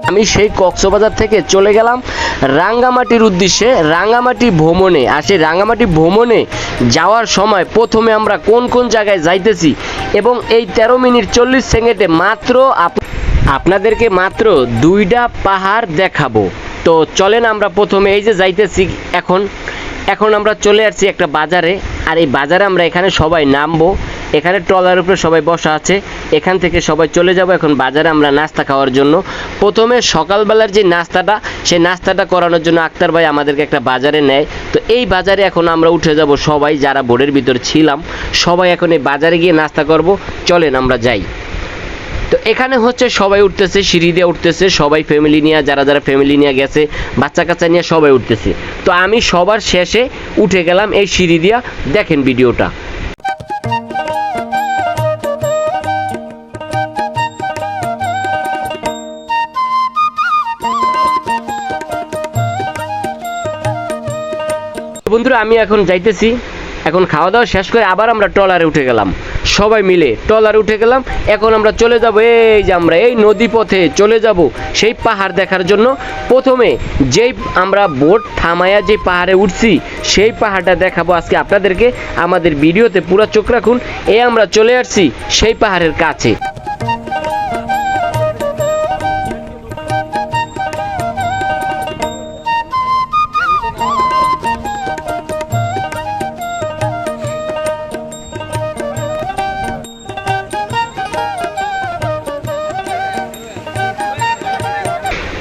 আমি সেই কক্সবাজার থেকে চলে গেলাম রাঙ্গামাটির উদ্দেশ্যে, রাঙ্গামাটি ভ্রমণে। আর সেই রাঙ্গামাটি ভ্রমণে যাওয়ার সময় প্রথমে আমরা কোন কোন জায়গায় যাইতেছি এবং এই 13 মিনিট 40 সেকেন্ডে মাত্র আপনাদেরকে মাত্র 2টা পাহাড় দেখাবো। তো চলেন আমরা প্রথমে এই যে যাইতেছি এখন আমরা চলে আসছি একটা বাজারে। আর এই বাজারে আমরা এখানে সবাই নামবো, এখানে ট্রলার উপরে সবাই বসা আছে, এখান থেকে সবাই চলে যাব এখন বাজারে আমরা নাস্তা খাওয়ার জন্য। প্রথমে সকালবেলার যে নাস্তাটা, সেই নাস্তাটা করানোর জন্য আক্তার ভাই আমাদেরকে একটা বাজারে নেয়। তো এই বাজারে এখন আমরা উঠে যাব সবাই, যারা বোর্ডের ভিতর ছিলাম সবাই এখন এই বাজারে গিয়ে নাস্তা করব। চলেন আমরা যাই। তো এখানে হচ্ছে সবাই উঠতেছে, সিঁড়ি দিয়ে উঠতেছে সবাই, ফ্যামিলি নিয়ে, যারা যারা ফ্যামিলি নিয়ে গেছে, বাচ্চা কাচ্চা নিয়ে সবাই উঠতেছে। তো আমি সবার শেষে উঠে গেলাম এই সিঁড়ি দিয়া, দেখেন ভিডিওটা। বন্ধুরা আমি এখন যাইতেছি, এখন খাওয়া দাওয়া শেষ করে আবার আমরা ট্রলারে উঠে গেলাম, সবাই মিলে ট্রলারে উঠে গেলাম। এখন আমরা চলে যাব, এই যে আমরা এই নদী পথে চলে যাব সেই পাহাড় দেখার জন্য। প্রথমে যেই আমরা বোট থামায়া যে পাহাড়ে উঠছি সেই পাহাড়টা দেখাবো আজকে আপনাদেরকে, আমাদের ভিডিওতে পুরো চোখ রাখুন। আমরা চলে আসছি সেই পাহাড়ের কাছে।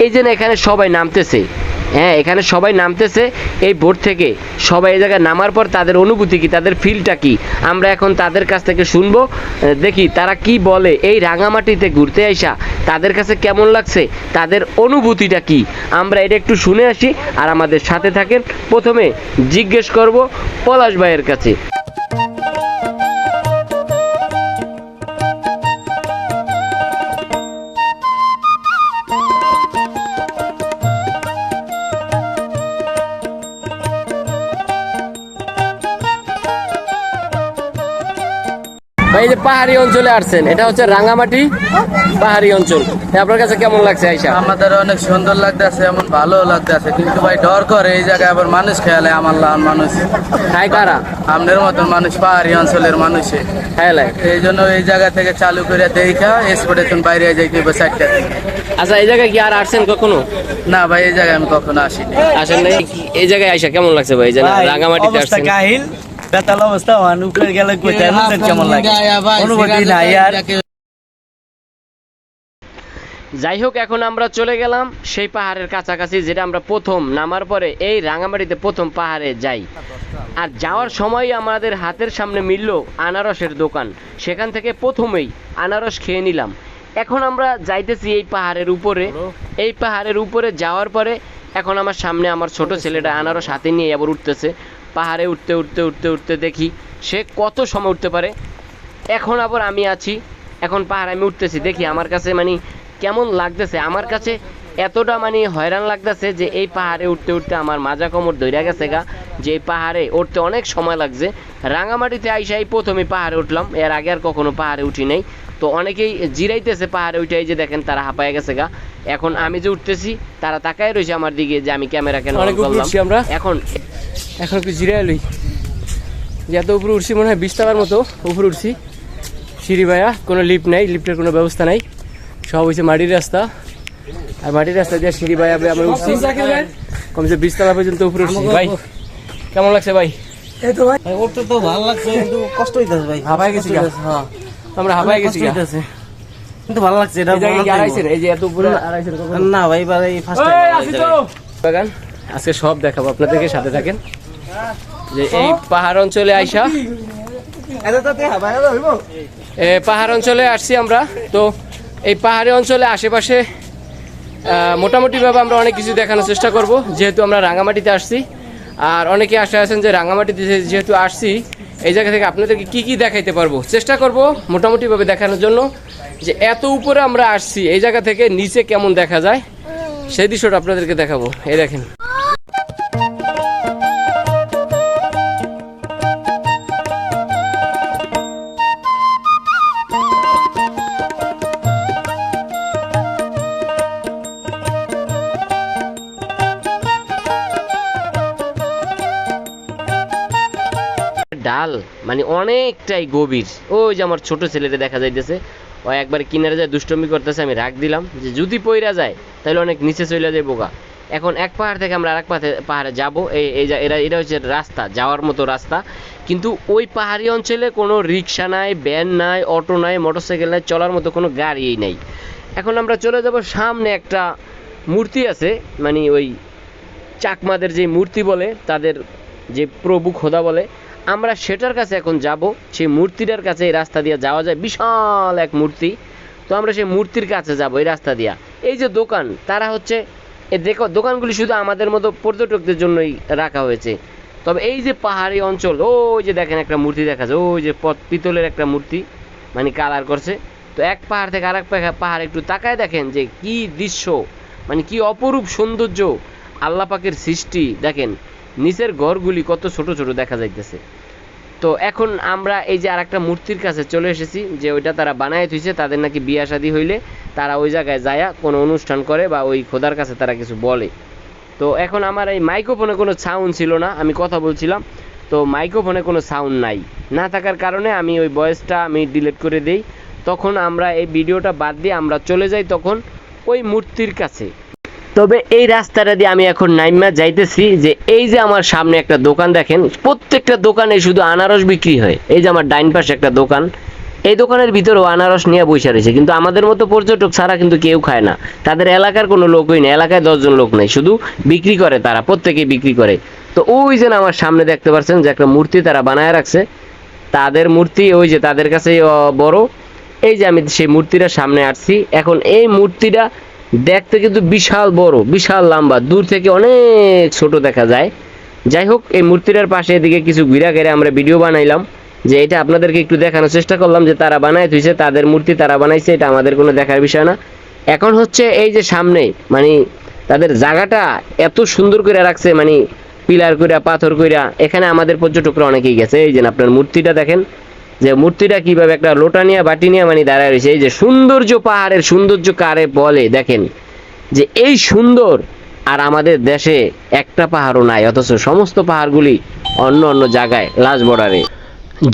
এই যে এখানে সবাই নামতেছে, হ্যাঁ এখানে সবাই নামতেছে এই বোট থেকে। সবাই এই জায়গায় নামার পর তাদের অনুভূতি কি, তাদের ফিলটা কি, আমরা এখন তাদের কাছ থেকে শুনবো। দেখি তারা কি বলে, এই রাঙামাটিতে ঘুরতে আইসা তাদের কাছে কেমন লাগছে, তাদের অনুভূতিটা কি, আমরা এটা একটু শুনে আসি। আর আমাদের সাথে থাকেন। প্রথমে জিজ্ঞেস করব পলাশ ভাইয়ের কাছে। এই যে পাহাড়ি অঞ্চলে আসছেন, এটা হচ্ছে রাঙ্গামাটি পাহাড়ি অঞ্চল, আপনার কাছে কেমন লাগছে আইসা? আমাদের অনেক সুন্দর লাগতেছে, এমন ভালো লাগতেছে, কিন্তু ভাই ডর করে এই জায়গায় আবার মানুষ খেয়ালে, আমার মানুষ খায় কারা? আমাদের মতন মানুষ, পাহাড়ি অঞ্চলের মানুষে খেয়ালে, এই জন্য এই জায়গা থেকে চালু করে দেখা এক্সপোর্টে বাইরে যাইতে 4টা। আচ্ছা এই জায়গায় কি আর আসছেন কখনো? না ভাই এই জায়গায় আমি কখনো আসিনি। আসেন নাই? এই জায়গায় আইসা কেমন লাগছে ভাই? রাঙ্গামাটিতে আসছেন, বেতাল অবস্থা, উপরে গেলে কেমন লাগে অনুভূতি নাই আর। যাই হোক এখন আমরা চলে গেলাম সেই পাহাড়ের কাছাকাছি, যেটা আমরা প্রথম নামার পরে এই রাঙ্গামাটিতে প্রথম পাহাড়ে যাই। আর যাওয়ার সময় আমাদের হাতের সামনে মিলল আনারসের দোকান, সেখান থেকে প্রথমেই আনারস খেয়ে নিলাম। এখন আমরা যাইতেছি এই পাহাড়ের উপরে। এই পাহাড়ের উপরে যাওয়ার পরে এখন আমার সামনে আমার ছোট ছেলেটা আনারস হাতে নিয়ে আবার উঠতেছে। পাহাড়ে উঠতে উঠতে উঠতে উঠতে দেখি সে কত সময় উঠতে পারে। এখন আবার আমি আছি, এখন পাহাড়ে আমি উঠতেছি, দেখি আমার কাছে মানে কেমন লাগতেছে। আমার কাছে এতটা মানে হয়রান লাগতেছে যে এই পাহাড়ে উঠতে উঠতে আমার মাজা কোমর ধইরা গেছে গা, যে এই পাহাড়ে উঠতে অনেক সময় লাগছে। রাঙামাটিতে আইসা এই প্রথমে পাহাড়ে উঠলাম, এর আগে আর কখনো পাহাড়ে উঠি নাই। তো অনেকেই জিরাইতেছে পাহাড়ে উঠে, এই যে দেখেন তারা হাঁপায় গেছে গা। এখন আমি যে উঠতেছি তারা তাকায় রয়েছে আমার দিকে যে আমি ক্যামেরা কেন অন করলাম। এখন একটু জিরাই লই, যত উপরে উঠছি মনে হয় 20 টাকার মতো উপরে উঠছি। সিঁড়ি ভাইয়া, কোনো লিফট নাই, লিফটের কোনো ব্যবস্থা নাই, সব হয়েছে মাটির রাস্তা। আর মাটির রাস্তা দিয়ে সিঁড়ি ভাইয়া আমরা উঠছি, কমসে 20 টাকা পর্যন্ত উপরে উঠছি। ভাই কেমন লাগছে ভাই? এই তো ভাই উঠতে তো ভালো লাগছে, কিন্তু কষ্ট হইতেছে ভাই, হাঁপায় গেছি। হ্যাঁ আমরা হাঁপায় গেছি, কিন্তু ভালো লাগছে। এটা এই যে এত উপরে না ভাই, এই ফার্স্ট টাইম আজকে সব দেখাবো আপনাদেরকে, সাথে থাকেন। যে এই পাহাড় অঞ্চলে আইসা, পাহাড় অঞ্চলে আসছি আমরা। তো এই পাহাড়ি অঞ্চলে আশেপাশে মোটামুটিভাবে আমরা অনেক কিছু দেখানোর চেষ্টা করব, যেহেতু আমরা রাঙামাটিতে আসছি। আর অনেকে আশা আছেন যে রাঙামাটিতে যেহেতু আসছি এই জায়গা থেকে আপনাদেরকে কি কি দেখাইতে পারবো, চেষ্টা করব মোটামুটিভাবে দেখানোর জন্য। যে এত উপরে আমরা আসছি, এই জায়গা থেকে নিচে কেমন দেখা যায় সেই দৃশ্যটা আপনাদেরকে দেখাবো। এই দেখেন খাল মানে অনেকটাই গভীর। ওই যে আমার ছোট ছেলেটা দেখা যাইতেছে, ও একবার কিনারে যায় দুষ্টমি করতেছে, আমি রাগ দিলাম যে যদি পইরা যায় তাহলে অনেক নিচে চলে যায় বোকা। এখন এক পাহাড় থেকে আমরা আরেক পাহাড়ে যাবো, এটা হচ্ছে রাস্তা, যাওয়ার মতো রাস্তা, কিন্তু ওই পাহাড়ি অঞ্চলে কোনো রিক্সা নাই, ভ্যান নাই, অটো নাই, মোটরসাইকেল নাই, চলার মতো কোনো গাড়িই নেই। এখন আমরা চলে যাব, সামনে একটা মূর্তি আছে, মানে ওই চাকমাদের যে মূর্তি বলে, তাদের যে প্রভু খোদা বলে, আমরা সেটার কাছে এখন যাব। সেই মূর্তিটার কাছে এই রাস্তা দিয়ে যাওয়া যায়, বিশাল এক মূর্তি। তো আমরা সেই মূর্তির কাছে যাব এই রাস্তা দিয়া। এই যে দোকান, তারা হচ্ছে দেখো দোকানগুলি শুধু আমাদের মতো পর্যটকদের জন্যই রাখা হয়েছে। তবে এই যে পাহাড়ি অঞ্চল, ওই যে দেখেন একটা মূর্তি দেখা যায়, ওই যে পিতলের একটা মূর্তি, মানে কালার করছে। তো এক পাহাড় থেকে আরেক পাহাড় একটু তাকায় দেখেন যে কি দৃশ্য, মানে কি অপরূপ সৌন্দর্য, আল্লাহ পাকের সৃষ্টি। দেখেন নিচের ঘরগুলি কত ছোট ছোট দেখা যাইতেছে। তো এখন আমরা এই যে আরেকটা মূর্তির কাছে চলে এসেছি, যে ওইটা তারা বানায় থুইছে, তাদের নাকি বিয়া শাদী হইলে তারা ওই জায়গায় যায় কোনো অনুষ্ঠান করে বা ওই খোদার কাছে তারা কিছু বলে। তো এখন আমার এই মাইক্রোফোনে কোনো সাউন্ড ছিল না, আমি কথা বলছিলাম, তো মাইক্রোফোনে কোনো সাউন্ড নাই, না থাকার কারণে আমি ওই ভয়েসটা আমি ডিলিট করে দেই। তখন আমরা এই ভিডিওটা বাদ দিয়ে আমরা চলে যাই তখন ওই মূর্তির কাছে। তবে এই রাস্তাটা দিয়ে আমি এখন নাইমা যাইতেছি, যে এই যে আমার সামনে একটা দোকান দেখেন, প্রত্যেকটা দোকানে শুধু আনারস বিক্রি হয়। এই যে আমার ডাইন পাশে একটা দোকান, এই দোকানের ভিতরেও আনারস নিয়ে বসে রয়েছে, কিন্তু আমাদের মতো পর্যটক ছাড়া কিন্তু কেউ খায় না, তাদের এলাকার কোনো লোকই নেই, এলাকায় 10 জন লোক নেই, শুধু বিক্রি করে, তারা প্রত্যেকেই বিক্রি করে। তো ওই যে আমার সামনে দেখতে পাচ্ছেন যে একটা মূর্তি তারা বানায় রাখছে, তাদের মূর্তি, ওই যে তাদের কাছে বড়। এই যে আমি সেই মূর্তিটার সামনে আসছি, এখন এই মূর্তিটা দেখতে কিন্তু বিশাল বড়, বিশাল লম্বা, দূর থেকে অনেক ছোট দেখা যায়। যাই হোক, এই মূর্তিটার পাশে এদিকে কিছু ঘুরা ঘেরে আমরা ভিডিও বানাইলাম, যে এটা আপনাদেরকে একটু দেখানোর চেষ্টা করলাম, যে তারা বানায় থুইছে, তাদের মূর্তি তারা বানাইছে, এটা আমাদের কোনো দেখার বিষয় না। এখন হচ্ছে এই যে সামনে, মানে তাদের জায়গাটা এত সুন্দর করে রাখছে, মানে পিলার কইরা পাথর কইরা, এখানে আমাদের পর্যটকরা অনেকেই গেছে। এই যে আপনার মূর্তিটা দেখেন, যে মূর্তিটা কিভাবে একটা লোটা নিয়ে বাটি নিয়ে মানে দাঁড়ায় রয়েছে। এই যে সৌন্দর্য, পাহাড়ের সৌন্দর্য কারে বলে দেখেন, যে এই সুন্দর, আর আমাদের দেশে একটা পাহাড়ও নাই, অথচ সমস্ত পাহাড়গুলি অন্য অন্য জায়গায় লাস্ট বর্ডারে।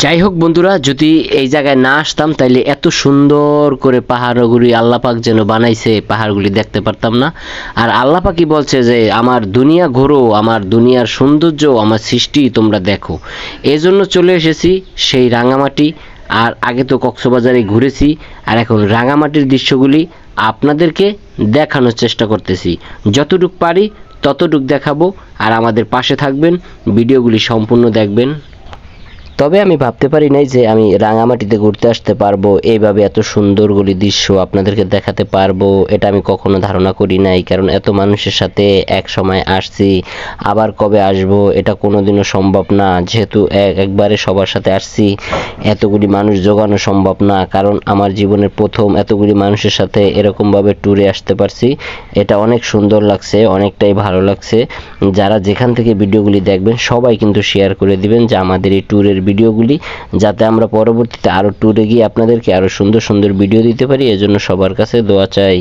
যাই হোক বন্ধুরা, যদি এই জায়গায় না আসতাম তাইলে এত সুন্দর করে পাহাড়গুলি আল্লাহ পাক যেন বানাইছে, পাহাড়গুলি দেখতে পারতাম না। আর আল্লাহ পাকই বলছে যে আমার দুনিয়া ঘোরো, আমার দুনিয়ার সৌন্দর্য, আমার সৃষ্টি তোমরা দেখো। এজন্য চলে এসেছি সেই রাঙামাটি। আর আগে তো কক্সবাজারে ঘুরেছি, আর এখন রাঙামাটির দৃশ্যগুলি আপনাদেরকে দেখানোর চেষ্টা করতেছি, যতটুক পারি ততটুক দেখাবো। আর আমাদের পাশে থাকবেন, ভিডিওগুলি সম্পূর্ণ দেখবেন। তবে আমি ভাবতে পারি নাই যে আমি রাঙামাটিতে ঘুরতে আসতে পারবো, এইভাবে এত সুন্দরগুলি দৃশ্য আপনাদেরকে দেখাতে পারবো, এটা আমি কখনো ধারণা করি নাই। কারণ এত মানুষের সাথে এক সময় আসছি, আবার কবে আসবো এটা কোনোদিনও সম্ভব না, যেহেতু একবারে সবার সাথে আসছি, এতগুলি মানুষ জোগানো সম্ভব না। কারণ আমার জীবনের প্রথম এতগুলি মানুষের সাথে এরকমভাবে ট্যুরে আসতে পারছি, এটা অনেক সুন্দর লাগছে, অনেকটাই ভালো লাগছে। যারা যেখান থেকে ভিডিওগুলি দেখবেন সবাই কিন্তু শেয়ার করে দিবেন যে আমাদের এই ট্যুরের ভিডিওগুলি, যাতে আমরা পরবর্তীতে আরো ট্যুরে গিয়ে আপনাদেরকে আরো সুন্দর সুন্দর ভিডিও দিতে পারি। এজন্য সবার কাছে দোয়া চাই।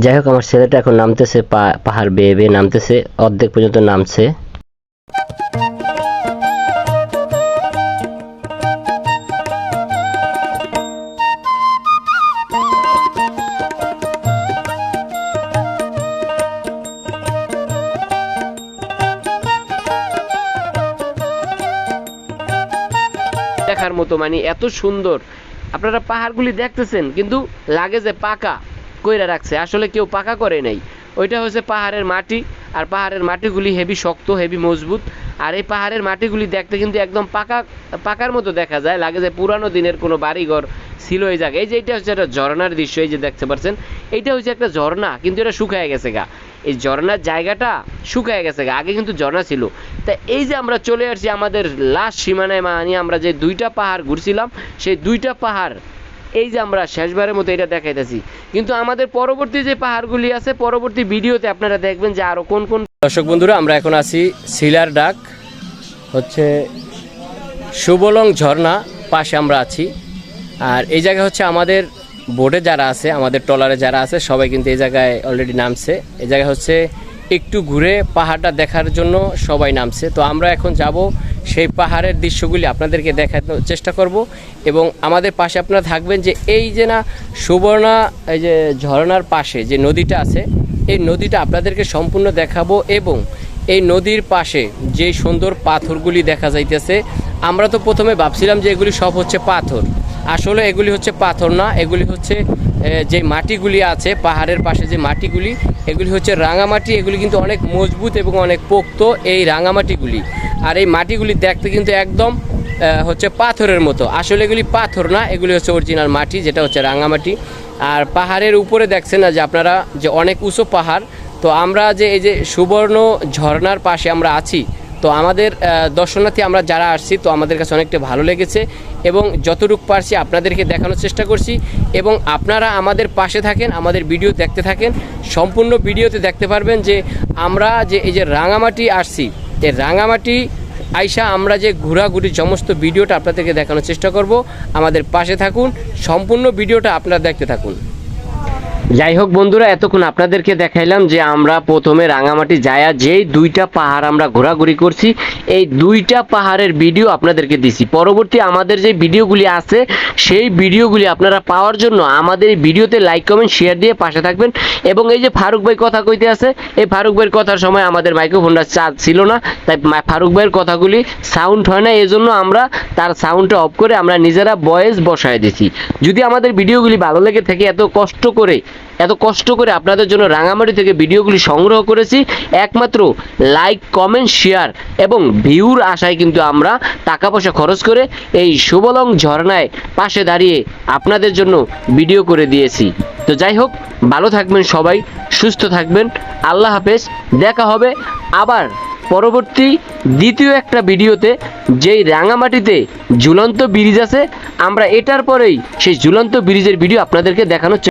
যাই হোক, আমার ছেলেটা এখন নামতেছে, পাহাড় বেয়ে বেয়ে নামতেছে, অর্ধেক পর্যন্ত নামছে। দেখার মতো, মানে এত সুন্দর। আপনারা পাহাড়গুলি দেখতেছেন, কিন্তু লাগে যে পাকা কইরা রাখছে, আসলে কেউ পাকা করে নাই। ওইটা হচ্ছে পাহাড়ের মাটি, আর পাহাড়ের মাটিগুলি হেভি শক্ত, হেভি মজবুত। আর এই পাহাড়ের মাটিগুলি দেখতে কিন্তু একদম পাকার মতো দেখা যায়, লাগে যে পুরানো দিনের কোনো বাড়িঘর ছিল এই জায়গায়। এই যে এটা হচ্ছে একটা ঝর্ণার দৃশ্য, এই যে দেখতে পাচ্ছেন এইটা হচ্ছে একটা ঝর্ণা, কিন্তু এটা শুকায় গেছে গা, এই ঝর্ণার জায়গাটা শুকায় গেছে গা, আগে কিন্তু ঝর্ণা ছিল। তা এই যে আমরা চলে আসছি আমাদের লাস্ট সীমানায়, মানে আমরা যে 2টা পাহাড় ঘুরছিলাম সেই 2টা পাহাড় এই যে আমরা শেষবারের মতো এটা দেখাইতেছি, কিন্তু আমাদের পরবর্তী যে পাহাড়গুলি আছে পরবর্তী ভিডিওতে আপনারা দেখবেন যে আরো কোন কোন। দর্শক বন্ধুরা, আমরা এখন আছি শিলার ডাক হচ্ছে সুবলং ঝর্ণা পাশে আমরা আছি। আর এই জায়গা হচ্ছে আমাদের বোটে যারা আছে, আমাদের ট্রলারে যারা আছে সবাই কিন্তু এই জায়গায় অলরেডি নামছে। এই জায়গায় হচ্ছে একটু ঘুরে পাহাড়টা দেখার জন্য সবাই নামছে। তো আমরা এখন যাব সেই পাহাড়ের দৃশ্যগুলি আপনাদেরকে দেখানোর চেষ্টা করব, এবং আমাদের পাশে আপনারা থাকবেন যে এই যে না সুবর্ণা এই যে ঝর্ণার পাশে যে নদীটা আছে এই নদীটা আপনাদেরকে সম্পূর্ণ দেখাবো, এবং এই নদীর পাশে যে সুন্দর পাথরগুলি দেখা যাইতেছে। আমরা তো প্রথমে ভাবছিলাম যে এগুলি সব হচ্ছে পাথর, আসলে এগুলি হচ্ছে পাথর না, এগুলি হচ্ছে যে মাটিগুলি আছে পাহাড়ের পাশে যে মাটিগুলি এগুলি হচ্ছে রাঙামাটি। এগুলি কিন্তু অনেক মজবুত এবং অনেক পোক্ত এই রাঙামাটিগুলি। আর এই মাটিগুলি দেখতে কিন্তু একদম হচ্ছে পাথরের মতো, আসলে এগুলি পাথর না, এগুলি হচ্ছে অরিজিনাল মাটি, যেটা হচ্ছে রাঙামাটি। আর পাহাড়ের উপরে দেখছেন না যে আপনারা যে অনেক উঁচু পাহাড়। তো আমরা যে এই যে সুবর্ণ ঝর্ণার পাশে আমরা আছি, তো আমাদের দর্শনার্থী আমরা যারা আসছি তো আমাদের কাছে অনেকটা ভালো লেগেছে, এবং যতটুকু পারছি আপনাদেরকে দেখানোর চেষ্টা করছি। এবং আপনারা আমাদের পাশে থাকেন, আমাদের ভিডিও দেখতে থাকেন, সম্পূর্ণ ভিডিওতে দেখতে পারবেন যে আমরা যে এই যে রাঙামাটি আসছি, এই রাঙামাটি আইসা আমরা যে ঘোরাঘুরির সমস্ত ভিডিওটা আপনাদেরকে দেখানোর চেষ্টা করব। আমাদের পাশে থাকুন, সম্পূর্ণ ভিডিওটা আপনারা দেখতে থাকুন। যাই হোক বন্ধুরা, এতক্ষণ আপনাদেরকে দেখাইলাম যে আমরা প্রথমে রাঙামাটি যায়া যেই 2টা পাহাড় আমরা ঘোরাঘুরি করছি, এই 2টা পাহাড়ের ভিডিও আপনাদেরকে দিছি। পরবর্তী আমাদের যে ভিডিওগুলি আছে সেই ভিডিওগুলি আপনারা পাওয়ার জন্য আমাদের এই ভিডিওতে লাইক কমেন্ট শেয়ার দিয়ে পাশে থাকবেন। এবং এই যে ফারুক ভাই কথা কইতে আছে, এই ফারুক ভাইয়ের কথার সময় আমাদের মাইক্রোফোনটা চার্জ ছিল না, তাই ফারুক ভাইয়ের কথাগুলি সাউন্ড হয় না, এজন্য আমরা তার সাউন্ডটা অফ করে আমরা নিজেরা ভয়েস বসায় দিছি। যদি আমাদের ভিডিওগুলি ভালো লেগে থাকে, এত কষ্ট করে আপনাদের জন্য রাঙামাটি থেকে ভিডিওগুলি সংগ্রহ করেছি, একমাত্র লাইক কমেন্ট শেয়ার এবং ভিউর আশায় কিন্তু আমরা টাকা পয়সা খরচ করে এই সুবলং ঝর্ণায় পাশে দাঁড়িয়ে আপনাদের জন্য ভিডিও করে দিয়েছি। তো যাই হোক, ভালো থাকবেন সবাই, সুস্থ থাকবেন, আল্লাহ হাফেজ। দেখা হবে আবার পরবর্তী দ্বিতীয় একটা ভিডিওতে, যেই রাঙামাটিতে ঝুলন্ত ব্রিজ আছে, আমরা এটার পরেই সেই ঝুলন্ত ব্রিজের ভিডিও আপনাদেরকে দেখানোর